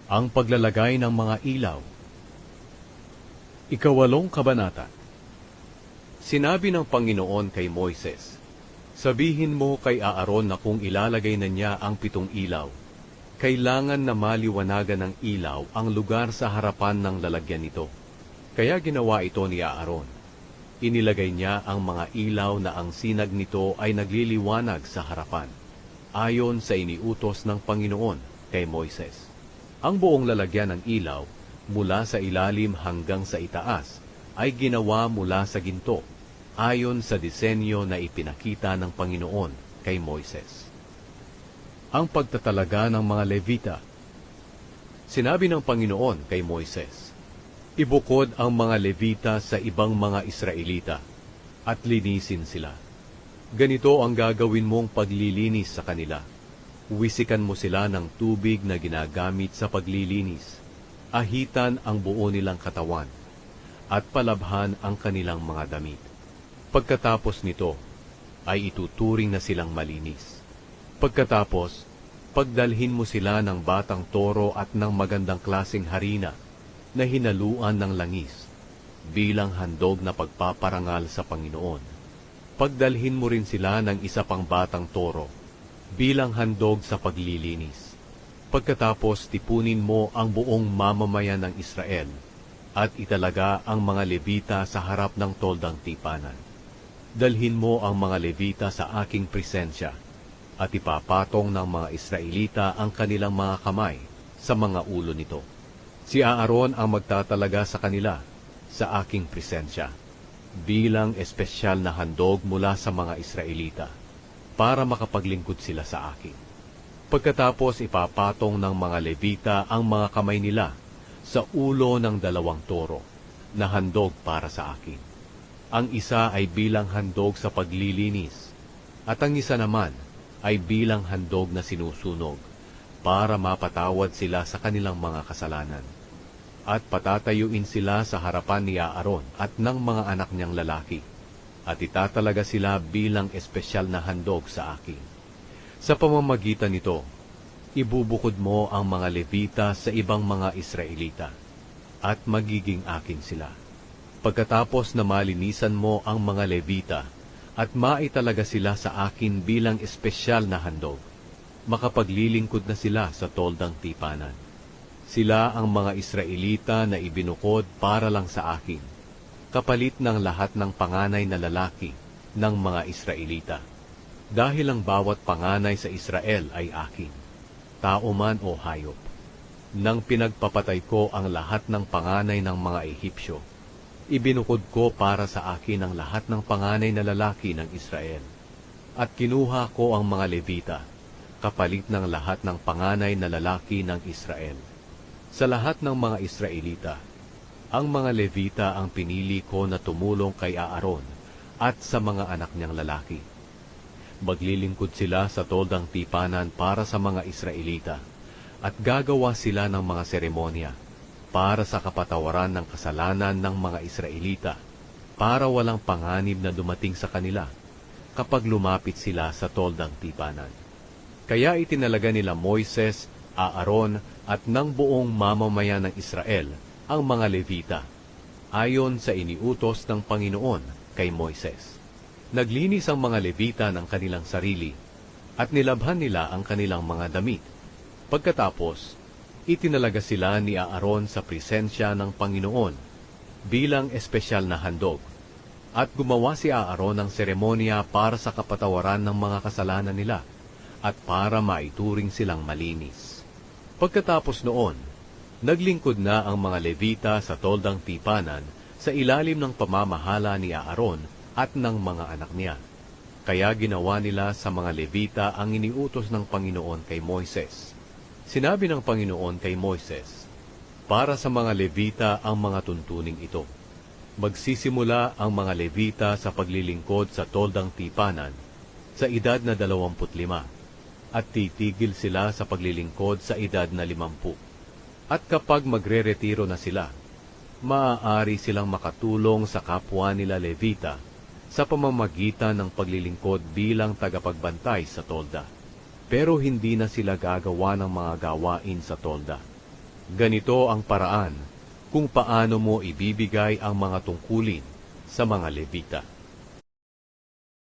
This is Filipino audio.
Ang paglalagay ng mga ilaw. Ikawalong kabanata. Sinabi ng Panginoon kay Moises, sabihin mo kay Aaron na kung ilalagay na niya ang 7 ilaw, kailangan na maliwanagan ng ilaw ang lugar sa harapan ng lalagyan nito. Kaya ginawa ito ni Aaron. Inilagay niya ang mga ilaw na ang sinag nito ay nagliliwanag sa harapan, ayon sa iniutos ng Panginoon kay Moises. Ang buong lalagyan ng ilaw, mula sa ilalim hanggang sa itaas, ay ginawa mula sa ginto, ayon sa disenyo na ipinakita ng Panginoon kay Moises. Ang pagtatalaga ng mga Levita. Sinabi ng Panginoon kay Moises, ibukod ang mga Levita sa ibang mga Israelita, at linisin sila. Ganito ang gagawin mong paglilinis sa kanila. Wisikan mo sila ng tubig na ginagamit sa paglilinis. Ahitan ang buo nilang katawan, at palabhan ang kanilang mga damit. Pagkatapos nito, ay ituturing na silang malinis. Pagkatapos, pagdalhin mo sila ng batang toro at ng magandang klaseng harina na hinaluan ng langis, bilang handog na pagpaparangal sa Panginoon. Pagdalhin mo rin sila ng isa pang batang toro, bilang handog sa paglilinis. Pagkatapos tipunin mo ang buong mamamayan ng Israel, at italaga ang mga Levita sa harap ng toldang tipanan. Dalhin mo ang mga Levita sa aking presensya, at ipapatong ng mga Israelita ang kanilang mga kamay sa mga ulo nito. Si Aaron ang magtatalaga sa kanila sa aking presensya, bilang espesyal na handog mula sa mga Israelita, para makapaglingkod sila sa akin. Pagkatapos ipapatong ng mga Levita ang mga kamay nila sa ulo ng 2 toro na handog para sa akin. Ang isa ay bilang handog sa paglilinis, at ang isa naman ay bilang handog na sinusunog, para mapatawad sila sa kanilang mga kasalanan. At patatayuin sila sa harapan ni Aaron at ng mga anak niyang lalaki, at itatalaga sila bilang espesyal na handog sa akin. Sa pamamagitan nito, ibubukod mo ang mga Levita sa ibang mga Israelita, at magiging akin sila. Pagkatapos na malinisan mo ang mga Levita, at maitalaga sila sa akin bilang espesyal na handog, makapaglilingkod na sila sa toldang tipanan. Sila ang mga Israelita na ibinukod para lang sa akin, kapalit ng lahat ng panganay na lalaki ng mga Israelita. Dahil ang bawat panganay sa Israel ay akin, tao man o hayop. Nang pinagpapatay ko ang lahat ng panganay ng mga Ehipsyo, ibinukod ko para sa akin ang lahat ng panganay na lalaki ng Israel. At kinuha ko ang mga Levita, kapalit ng lahat ng panganay na lalaki ng Israel. Sa lahat ng mga Israelita, ang mga Levita ang pinili ko na tumulong kay Aaron at sa mga anak niyang lalaki. Maglilingkod sila sa toldang tipanan para sa mga Israelita, at gagawa sila ng mga seremonya para sa kapatawaran ng kasalanan ng mga Israelita, para walang panganib na dumating sa kanila kapag lumapit sila sa toldang tipanan. Kaya itinalaga nila Moises, Aaron at ng buong mamamayan ng Israel ang mga Levita, ayon sa iniutos ng Panginoon kay Moises. Naglinis ang mga Levita ng kanilang sarili, at nilabhan nila ang kanilang mga damit. Pagkatapos, itinalaga sila ni Aaron sa presensya ng Panginoon bilang espesyal na handog, at gumawa si Aaron ng seremonya para sa kapatawaran ng mga kasalanan nila, at para maituring silang malinis. Pagkatapos noon, naglingkod na ang mga Levita sa toldang tipanan sa ilalim ng pamamahala ni Aaron at ng mga anak niya. Kaya ginawa nila sa mga Levita ang iniutos ng Panginoon kay Moises. Sinabi ng Panginoon kay Moises, para sa mga Levita ang mga tuntuning ito. Magsisimula ang mga Levita sa paglilingkod sa toldang tipanan sa edad na 25, at titigil sila sa paglilingkod sa edad na 50. At kapag magre-retiro na sila, maaari silang makatulong sa kapwa nila Levita sa pamamagitan ng paglilingkod bilang tagapagbantay sa tolda. Pero hindi na sila gagawa ng mga gawain sa tolda. Ganito ang paraan kung paano mo ibibigay ang mga tungkulin sa mga Levita.